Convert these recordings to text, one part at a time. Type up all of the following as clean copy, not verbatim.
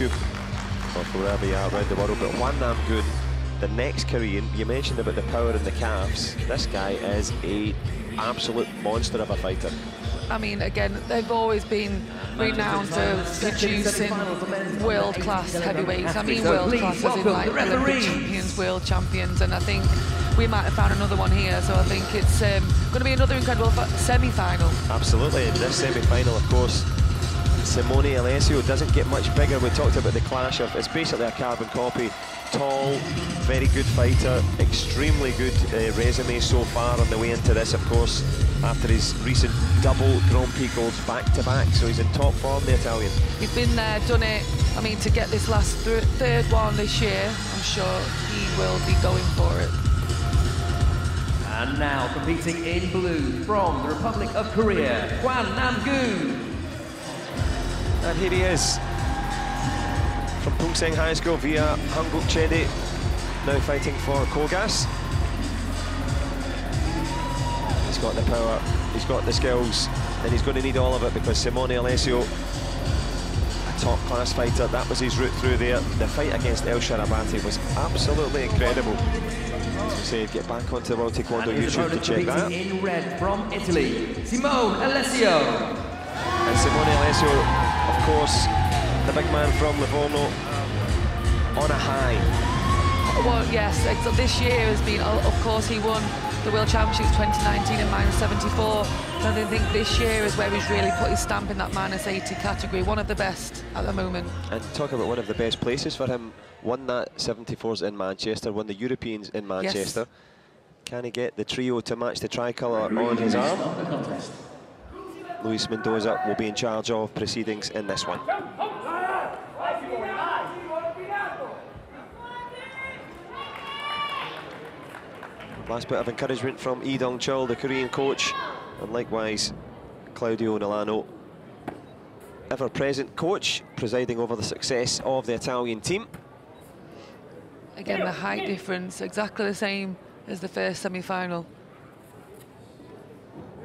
YouTube or wherever you are around the world. But Hwan Namgoong, the next Korean, you mentioned about the power in the calves. This guy is an absolute monster of a fighter. I mean, again, they've always been renowned for producing world-class heavyweights. I mean, world-class as in like Olympic champions, world champions, and I think we might have found another one here. So I think it's going to be another incredible semi-final. Absolutely, in this semi-final, of course, Simone ALESSIO doesn't get much bigger. We talked about the clash of, it's basically a carbon copy. Tall, very good fighter, extremely good resume so far on the way into this, of course, after his recent double Grand Prix golds back-to-back, so he's in top form, the Italian. He's been there, done it. I mean, to get this last third one this year, I'm sure he will be going for it. And now competing in blue from the Republic of Korea, Hwan Namgoong. And here he is, from Pongseng High School via NAMGOONG, now fighting for Kogas. He's got the power, he's got the skills, and he's going to need all of it because Simone ALESSIO, a top-class fighter, that was his route through there. The fight against El Sharabati was absolutely incredible. As we say, get back onto the World Taekwondo YouTube to check that. In red from Italy, Simone ALESSIO. And Simone ALESSIO, of course, the big man from Livorno, on a high. Well, yes, this year has been, of course, he won the World Championships 2019 in -74. And I think this year is where he's really put his stamp in that -80 category, one of the best at the moment. And talk about one of the best places for him. Won that 74s in Manchester, won the Europeans in Manchester. Yes. Can he get the trio to match the tricolour on his arm? Luis Mendoza will be in charge of proceedings in this one. Last bit of encouragement from Lee Dong-chul, the Korean coach, and likewise Claudio Nolano, ever-present coach, presiding over the success of the Italian team. Again, the height difference, exactly the same as the first semi-final.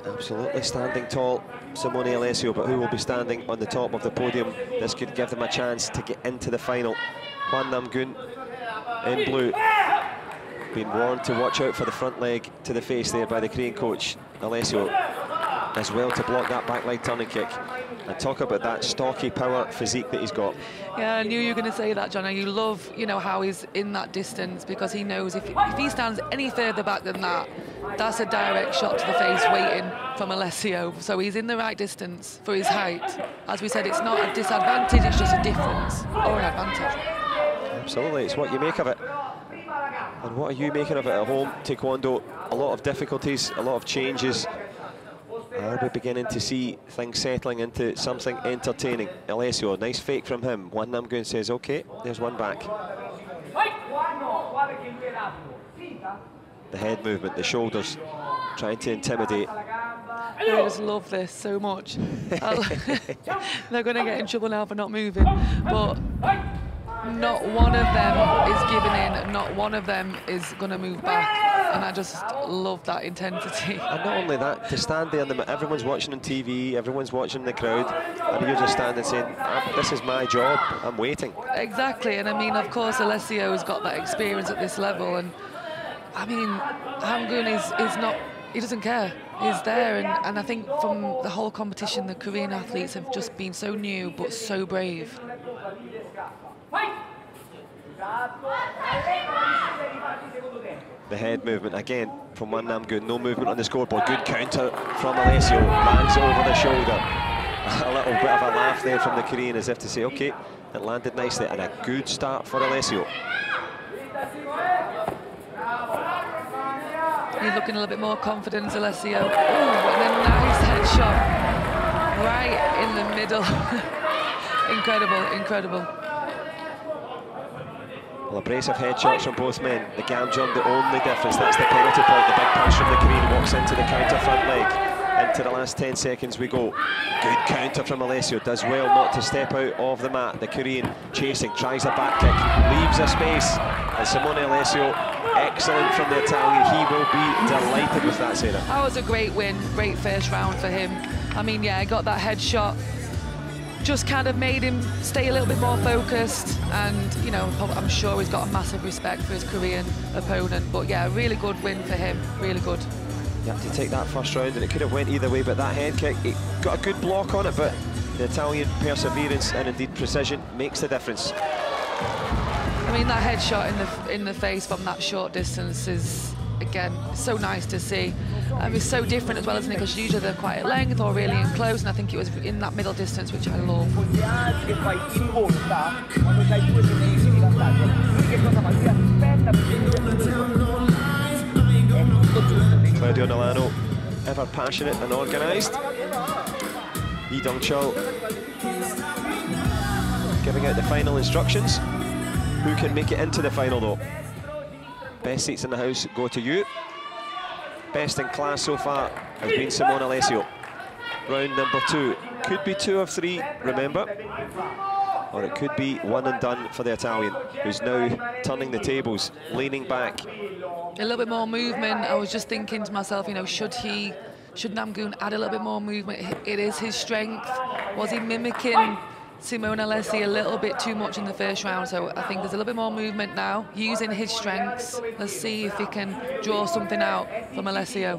Absolutely standing tall, Simone ALESSIO, but who will be standing on the top of the podium? This could give them a chance to get into the final. Hwan Namgoong in blue, being warned to watch out for the front leg to the face there by the Korean coach. ALESSIO as well to block that back leg turning kick. And talk about that stocky power physique that he's got. Yeah, I knew you were going to say that, John. You love, you know, how he's in that distance, because he knows if he stands any further back than that, that's a direct shot to the face waiting from ALESSIO. So he's in the right distance for his height. As we said, it's not a disadvantage, it's just a difference or an advantage. Absolutely, it's what you make of it. And what are you making of it at home? Taekwondo, a lot of difficulties, a lot of changes. Are we beginning to see things settling into something entertaining? ALESSIO, nice fake from him. Hwan Namgoong says, okay, there's one back. The head movement, the shoulders, trying to intimidate. I just love this so much. They're going to get in trouble now for not moving, but not one of them is giving in, not one of them is going to move back. And I just love that intensity. And not only that, to stand there, and everyone's watching on TV, everyone's watching the crowd, and you're just standing saying, this is my job, I'm waiting. Exactly, and I mean, of course, ALESSIO has got that experience at this level, and I mean, Namgoong is not, he doesn't care. He's there, and I think from the whole competition, the Korean athletes have just been so new, but so brave. The head movement again from Hwan Namgoong, no movement on the scoreboard. Good counter from ALESSIO, lands over the shoulder. A little bit of a laugh there from the Korean, as if to say, okay, it landed nicely, and a good start for ALESSIO. He's looking a little bit more confident, ALESSIO. Ooh, and a nice headshot right in the middle. Incredible, incredible. Well, abrasive headshots from both men. The Gamjung, the only difference, that's the penalty point. The big punch from the Korean walks into the counter front leg. Into the last 10 seconds we go. Good counter from ALESSIO, does well not to step out of the mat. The Korean chasing, tries a back kick, leaves a space. And Simone ALESSIO, excellent from the Italian. He will be delighted with that, Sarah. That was a great win, great first round for him. I mean, yeah, got that headshot just kind of made him stay a little bit more focused, and you know, I'm sure he's got a massive respect for his Korean opponent. But yeah, a really good win for him, really good. You had to take that first round, and it could have went either way, but that head kick, it got a good block on it, but the Italian perseverance and indeed precision makes the difference. I mean, that headshot in the face from that short distance is, again, so nice to see. It's so different as well, isn't it? Because usually they're quite at length or really in close, and I think it was in that middle distance, which I love. Claudio Milano, ever passionate and organised. Lee Dong-chul giving out the final instructions. Who can make it into the final though? Best seats in the house go to you. Best in class so far has been Simone ALESSIO. Round number 2. Could be 2 of 3, remember. Or it could be 1 and done for the Italian, who's now turning the tables, leaning back. A little bit more movement. I was just thinking to myself, you know, should NAMGOONG add a little bit more movement? It is his strength. Was he mimicking Simone ALESSIO a little bit too much in the first round? So I think there's a little bit more movement now, using his strengths. Let's see if he can draw something out from ALESSIO.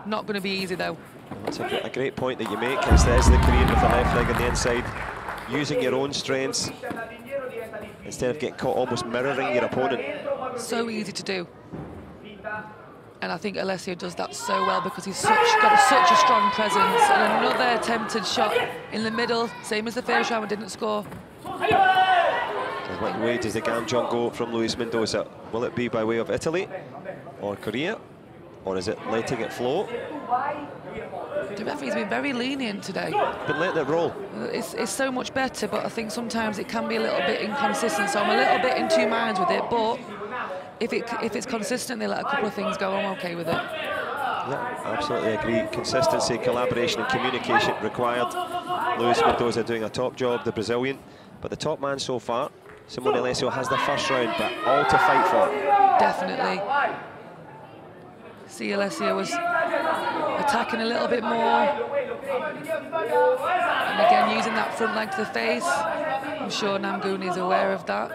Not going to be easy though. That's a great point that you make. There's the Korean with the left leg on the inside, using your own strengths instead of getting caught almost mirroring your opponent. So easy to do. And I think ALESSIO does that so well because he's got such a strong presence. And another attempted shot in the middle, same as the first round, didn't score. What way does the Gamjong go from Luis Mendoza? Will it be by way of Italy or Korea? Or is it letting it flow? The referee's been very lenient today. Been letting it roll. It's so much better, but I think sometimes it can be a little bit inconsistent. So I'm a little bit in two minds with it, but if it's consistent, they let a couple of things go, I'm okay with it. Yeah, absolutely agree. Consistency, collaboration and communication required. Luis Mendoza doing a top job, the Brazilian. But the top man so far, Simone ALESSIO, has the first round, but all to fight for. Definitely. See, ALESSIO was attacking a little bit more. And again, using that front leg to the face. I'm sure NAMGOONG is aware of that.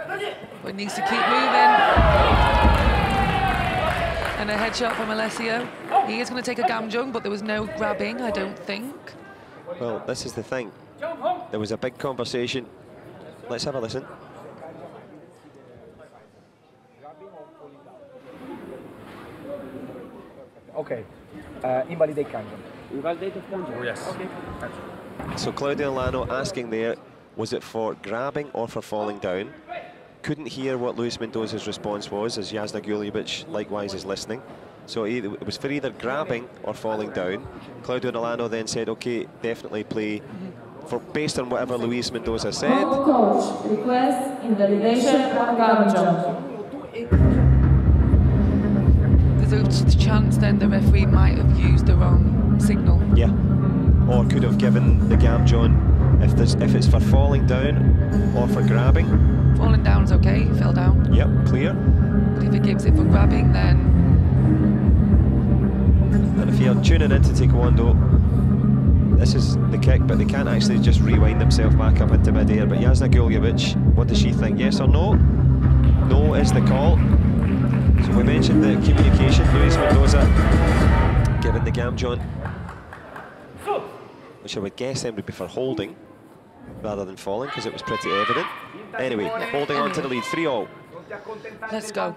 But he needs to keep moving. And a headshot from ALESSIO. He is going to take a Gamjong, but there was no grabbing, I don't think. Well, this is the thing. There was a big conversation. Let's have a listen. Okay. Invalidate Gamjong. Invalidate Gamjong? Yes. Okay. So Claudio Milano asking there, was it for grabbing or for falling down? Couldn't hear what Luis Mendoza's response was, as Jasna Guljevic likewise is listening. So it was for either grabbing or falling down. Claudio Milano then said, okay, definitely play for based on whatever Luis Mendoza said. Coach requests invalidation for Gamjong. There's a chance then the referee might have used the wrong signal. Yeah, or could have given the Gamjong if it's for falling down or for grabbing. Falling down's okay, he fell down. Yep, clear. But if he gives it for grabbing, then... And if you're tuning into Taekwondo, this is the kick, but they can't actually just rewind themselves back up into mid-air. But Jasna Guljevic, what does she think? Yes or no? No is the call. So we mentioned the communication. Luis Mendoza giving the Gamjong, which I would guess then would be for holding rather than falling, because it was pretty evident. Anyway, holding on to the lead, 3-all. Let's go.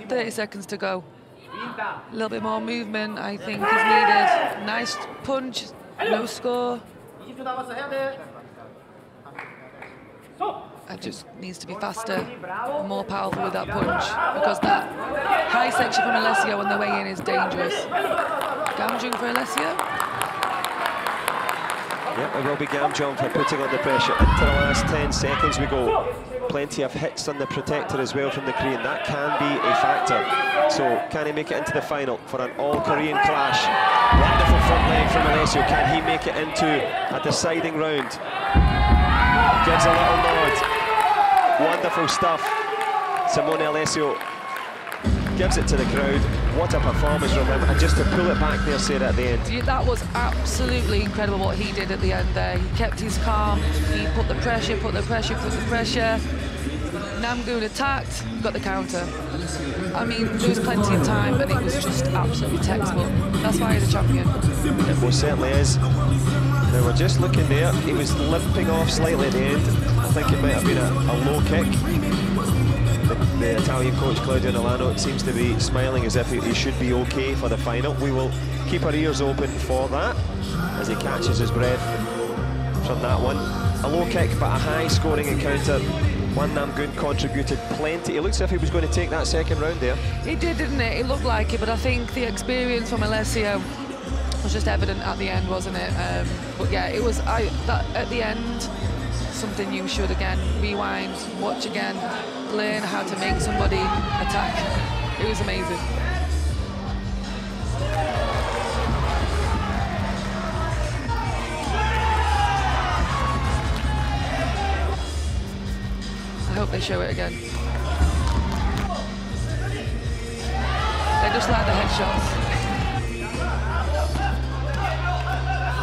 30 seconds to go. A little bit more movement, I think, is needed. Nice punch, no score. It just needs to be faster and more powerful with that punch, because that high section from ALESSIO on the way in is dangerous. Gamjong for ALESSIO. Yep, it will be Gamjong for putting on the pressure. Into the last 10 seconds we go. Plenty of hits on the protector as well from the Korean. That can be a factor. So can he make it into the final for an all-Korean clash? Wonderful front leg from ALESSIO. Can he make it into a deciding round? Gives a little nod. Wonderful stuff. Simone ALESSIO gives it to the crowd. What a performance from him, and just to pull it back there, Sarah, at the end. That was absolutely incredible what he did at the end there. He kept his calm, he put the pressure, put the pressure, put the pressure. Namgoong attacked, got the counter. I mean, there was plenty of time, and it was just absolutely textbook. That's why he's a champion. It most certainly is. Now we're just looking there, he was limping off slightly at the end. I think it might have been a low kick. The Italian coach Claudio Nolano seems to be smiling as if he should be okay for the final. We will keep our ears open for that as he catches his breath from that one. A low kick but a high scoring encounter. Hwan Namgoong contributed plenty. It looks as if he was going to take that second round there. It did, didn't it? It looked like it, but I think the experience from ALESSIO was just evident at the end, wasn't it? But yeah, it was at the end, something you should again rewind, watch again, learn how to make somebody attack. It was amazing. I hope they show it again. They just like the headshots.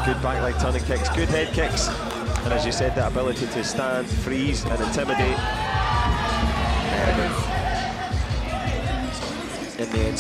Good back leg turning kicks, good head kicks. And as you said, that ability to stand, freeze and intimidate. In the end.